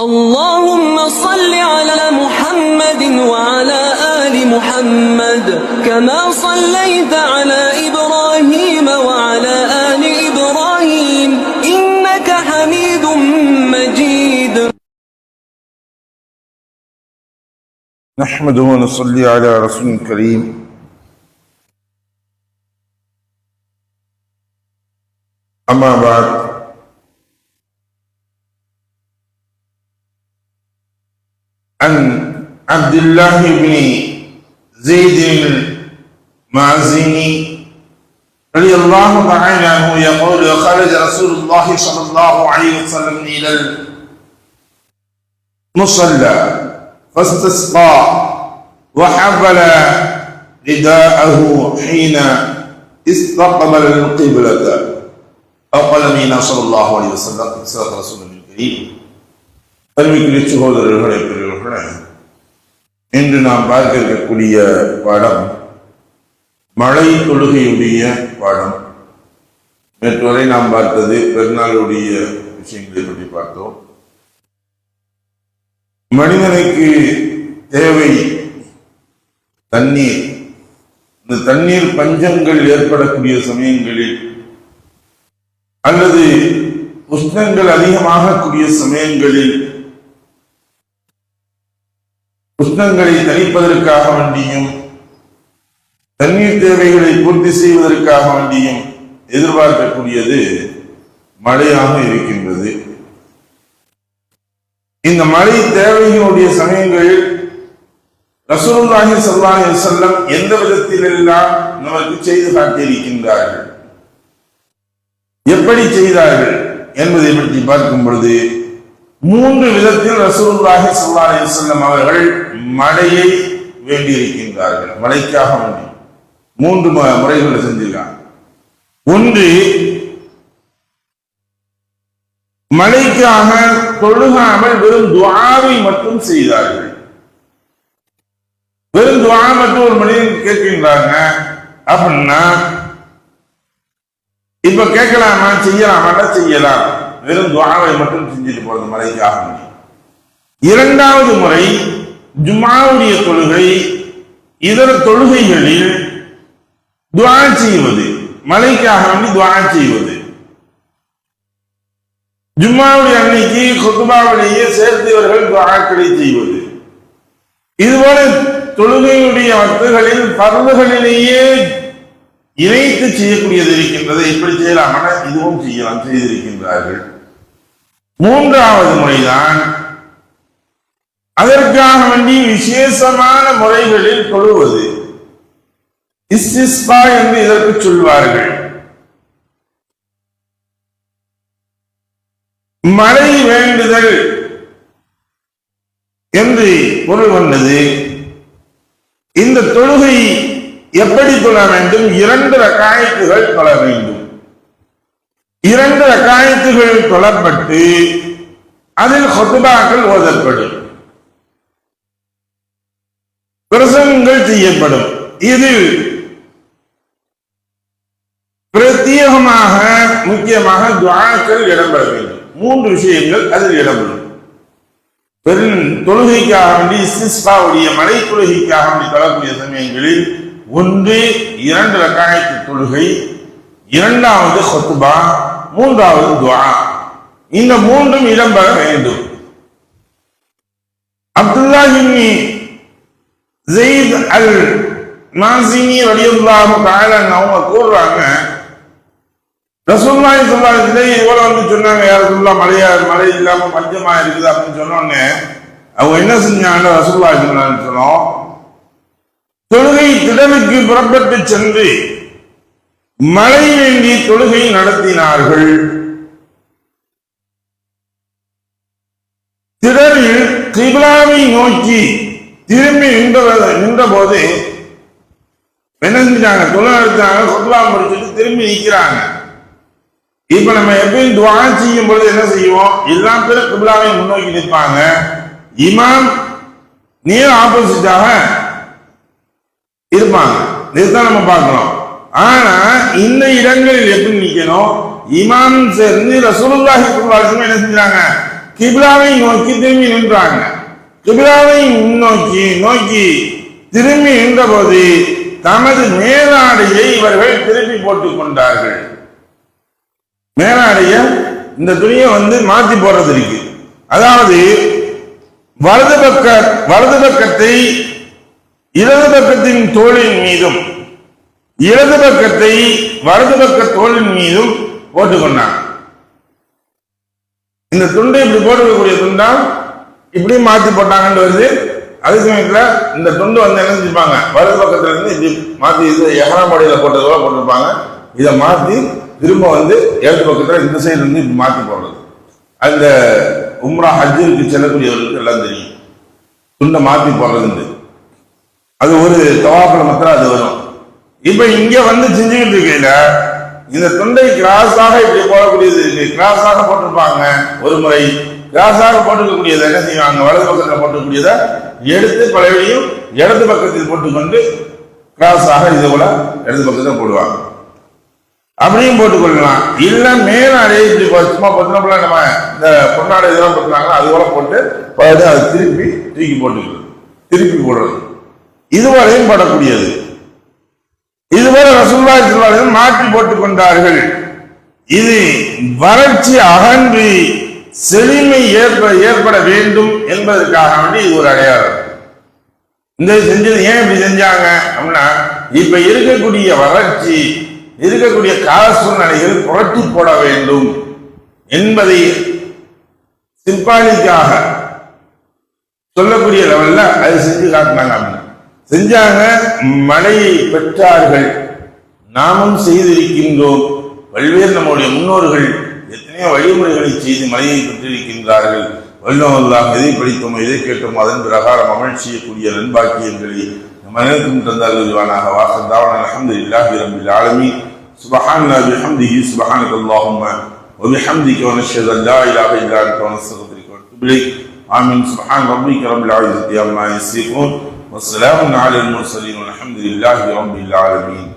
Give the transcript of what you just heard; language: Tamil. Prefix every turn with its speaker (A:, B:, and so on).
A: اللهم صل على محمد وعلى آل محمد كما صليت على إبراهيم وعلى آل إبراهيم إنك حميد مجيد.
B: نحمده ونصلي على رسول الكريم. أما بعد، عن عبد الله بن زيد المازني رضي الله تعالى عنه يقول: خرج رسول الله صلى الله عليه وسلم إلى المصلى فاستسقى وحبل رداءه حين استقبل القبلة أو قال نبينا صلى الله عليه وسلم. صدق رسول الكريم. அருமைக்குரிய சகோதரர்களே, பெரியவர்களே, இன்று நாம் பார்க்க இருக்கக்கூடிய பாடம் மழை தொழுகையுடைய பாடம். நேற்று வரை நாம் பார்த்தது பெருநாளுடைய விஷயங்களை பற்றி பார்த்தோம். மனிதனுக்கு தேவை தண்ணீர். இந்த தண்ணீர் பஞ்சங்கள் ஏற்படக்கூடிய சமயங்களில் அல்லது உஷ்ணங்கள் அதிகமாகக்கூடிய சமயங்களில் உஷ்ணங்களை தணிப்பதற்காக வேண்டியும் தண்ணீர் தேவைகளை பூர்த்தி செய்வதற்காக வேண்டியும் எதிர்பார்க்கக்கூடியது மழையாக இருக்கின்றது. இந்த மழை தேவைகளுடைய சமயங்களில் ரசூலுல்லாஹி ஸல்லல்லாஹு அலைஹி வஸல்லம் எந்த விதத்தில் எல்லாம் நமக்கு செய்து காட்டியிருக்கின்றார்கள், எப்படி செய்தார்கள் என்பதை பற்றி பார்க்கும் பொழுது 3 விதத்தில் ரசூலுல்லாஹி ஸல்லல்லாஹு அலைஹி வஸல்லம் அவர்கள் மழையை வேண்டியிருக்கின்றார்கள். மழைக்காக வேண்டி 3 முறைகளை செஞ்சிருக்காங்க. ஒன்று, மழைக்காக தொழுகாமல் வெறும் துஆவை மட்டும் செய்தார்கள். வெறும் துஆ மட்டும் ஒரு மனிதன் கேட்கின்றாங்க அப்படின்னா இப்ப கேட்கலாமா, செய்யலாமா? செய்யலாம். வெறும் துஆவை மட்டும் செஞ்சுட்டு போறது மழைக்காக. இரண்டாவது முறை, ஜும்ஆவுடைய தொழுகை இதர தொழுகைகளில் துஆ செய்வது, மழைக்காக வேண்டி துஆ செய்வது. ஜும்ஆவுடைய அன்னைக்கு குத்பாவிலேயே சேர்த்தவர்கள் துஆக்களை செய்வது. இதுபோல தொழுகையுடைய வக்துகளில் பர்துகளிலேயே இணைத்து செய்யக்கூடியது இருக்கின்றது. இப்படி செய்யலாம், இதுவும் செய்யலாம், செய்திருக்கின்றார்கள். மூன்றாவது முறைதான் அதற்காக வேண்டி விசேஷமான முறைகளில் தொழுவது. இஸ்திஸ்கா என்று இதற்கு சொல்வார்கள். மழை வேண்டுதல் என்று பொருள் கொண்டது. இந்த தொழுகை எப்படி தொழ வேண்டும்? 2 ரக்காயத்துகள் தொழ வேண்டும். 2 ரக்காயத்துகள் தொழப்பட்டு அதில் ஹுத்பாக்கள் ஓதப்படும், பிரசங்கங்கள் செய்யப்படும். இதில் பிரத்யேகமாக முக்கியமாக துஆக்கள் இடம்பெற வேண்டும். 3 விஷயங்கள் அதில் இடம்பெறும். பெரும் தொழுகைக்காக வேண்டி இஸ்திஸ்காவுடைய மழை தொழுகைக்காக வேண்டி தொழக்கூடிய சமயங்களில் 1 2 ரக்காயத்து தொழுகை, 2வது ஹுத்பா, 3வது துஆ. இந்த 3ம் இடம்பெற வேண்டும். அப்துல்லாஹ் இப்னு ஸைத் அல் மாஸினி ரலியல்லாஹு தஆலா அவங்க கூறுறாங்க, ரசூலுல்லாஹி ஸல்லல்லாஹு அலைஹி வஸல்லம் இவ்வளவு வந்து சொன்னாங்க, யா ரசூலுல்லாஹ் மழை இல்லாம பஞ்சமா இருக்குது அப்படின்னு சொன்னோன்னே அவங்க என்ன செஞ்சாங்க? ரசூலுல்லாஹி ஸல்லல்லாஹு அலைஹி வஸல்லம் தொழுகை திடலுக்கு புறப்பட்டு சென்று மழை வேண்டி தொழுகை நடத்தினார்கள். திடலில் கிப்லாவை நோக்கி திரும்பி நின்ற போது என்ன செஞ்சாங்க? தொழுகை நடத்தினாங்க, குத்பா முடிச்சுட்டு திரும்பி நிற்கிறாங்க. இப்ப நம்ம எப்பயும் துஆ செய்யும் பொழுது என்ன செய்வோம்? எல்லா பேரும் கிப்லாவை முன்னோக்கி நிற்பாங்க. இமாம் நேர் ஆப்போசிட்டாக இருப்பாங்க. இதுதான் நம்ம பார்க்கிறோம். ஆனா இந்த இடங்களில் எப்படி நிக்கணும்? இமாம் சேர்ந்து ரசூலுல்லாஹி ஸல்லல்லாஹு அலைஹி வஸல்லம் என்ன செஞ்சாங்க? கிபிலாவை நோக்கி திரும்பி நின்றாங்க. கிபிலாவை நோக்கி திரும்பி நின்ற போது தமது மேலாடையை இவர்கள் திருப்பி போட்டுக் கொண்டார்கள். மேலாடைய இந்த துணியை மாற்றி போடுறது இருக்கு. அதாவது வலது பக்கத்தை இடது பக்கத்தின் தோளின் மீதும் இடது பக்கத்தை வலது பக்க தோளின் மீதும் போட்டுக்கொண்டாங்க. இந்த துண்டை இப்படி போட்டுக்கக்கூடிய துண்டா இப்படி மாற்றி போட்டாங்கன்னு வருது. அதே சமயத்துல இந்த துண்டு என்ன செஞ்சுப்பாங்க, வலது பக்கத்துல இருந்து இப்படி மாத்தி இது எஹ்ராம் முறையில போட்டதோட போட்டிருப்பாங்க. இதை மாத்தி திரும்ப இடது பக்கத்துல இந்த சைடு இருந்து இப்படி மாத்தி போடுறது. அந்த உம்ரா ஹஜ்ஜுக்கு செல்லக்கூடியவர்களுக்கு எல்லாம் தெரியும் துண்டை மாத்தி போடுறது. அது ஒரு தவாஃப்ல மாத்திரம் அது வரும். இப்ப இங்க செஞ்சுக்கிட்டு இருக்கையில இந்த துண்டை கிராஸாக இப்படி போடக்கூடியது இருக்கு. கிராஸாக போட்டிருப்பாங்க. ஒரு முறை கிராஸாக போட்டுக்கக்கூடியதை என்ன செய்வாங்க, வலது பக்கத்தில் போட்டுக்கூடியதை எடுத்து பழையபடியும் இடது பக்கத்தில் போட்டுக்கொண்டு கிராஸாக இது போல இடது பக்கத்தில் போடுவாங்க. அப்படியும் போட்டுக்கொள்ளலாம். இல்ல மேலாடை இப்படி சும்மா பத்தினப்பல நம்ம இந்த பொன்னாடை இதெல்லாம் பத்தினாங்க அது போல போட்டு அதை திருப்பி தூக்கி போட்டுக்கிறது, திருப்பி போடுறது. இதுவரையும் படக்கூடியது. இதுபோல ரசூலுல்லாஹி ஸல்லல்லாஹு அலைஹி வஸல்லம் மாற்றி போட்டுக் கொண்டார்கள். இது வறட்சி அகன்று செழுமை ஏற்பட வேண்டும் என்பதற்காக வேண்டி இது ஒரு அடையாளம். இந்த செஞ்சது ஏன் இப்படி செஞ்சாங்க அப்படின்னா, இப்ப இருக்கக்கூடிய வறட்சி, இருக்கக்கூடிய கால சூழ்நிலைகள் புரட்டி போட வேண்டும் என்பதை சிம்பாலிக்காக சொல்லக்கூடிய லெவல்ல அது செஞ்சு காட்டினாங்க. அப்படின்னு செஞ்சாங்க. மழையை பெற்றார்கள். நாமும் செய்திருக்கின்றோம். பல்வேறு நம்முடைய முன்னோர்கள் எத்தனையோ வழிமுறைகளை செய்து மழையை பெற்றிருக்கின்றார்கள். வல்லல்லாஹ் எதை படித்தோமோ எதை கேட்டோமோ அதன் பிரகாரம் அமல் செய்யக்கூடிய நண்பாக்கியங்களை நம்ம அனைவருக்கும் தந்தார்களாக. வாசதாவன அல்ஹம்துலில்லாஹி ரப்பில் ஆலமீன். சுப்ஹானல்லாஹி பிஹம்திஹி சுப்ஹானக்கல்லாஹும்ம வ பிஹம்திக வ நஷ்ஹது அன் லா இலாஹா இல்லா அன்த வ நஸ்தக்ஃபிருக வ நத்தூபு இலைக். ஆமீன். சுப்ஹான ரப்பிக ரப்பில் இஸ்ஸத்தி அம்மா யசிஃபூன் வ ஸலாமுன் அலல் முர்ஸலீன் வல்ஹம்துலில்லாஹி ரப்பில் ஆலமீன்.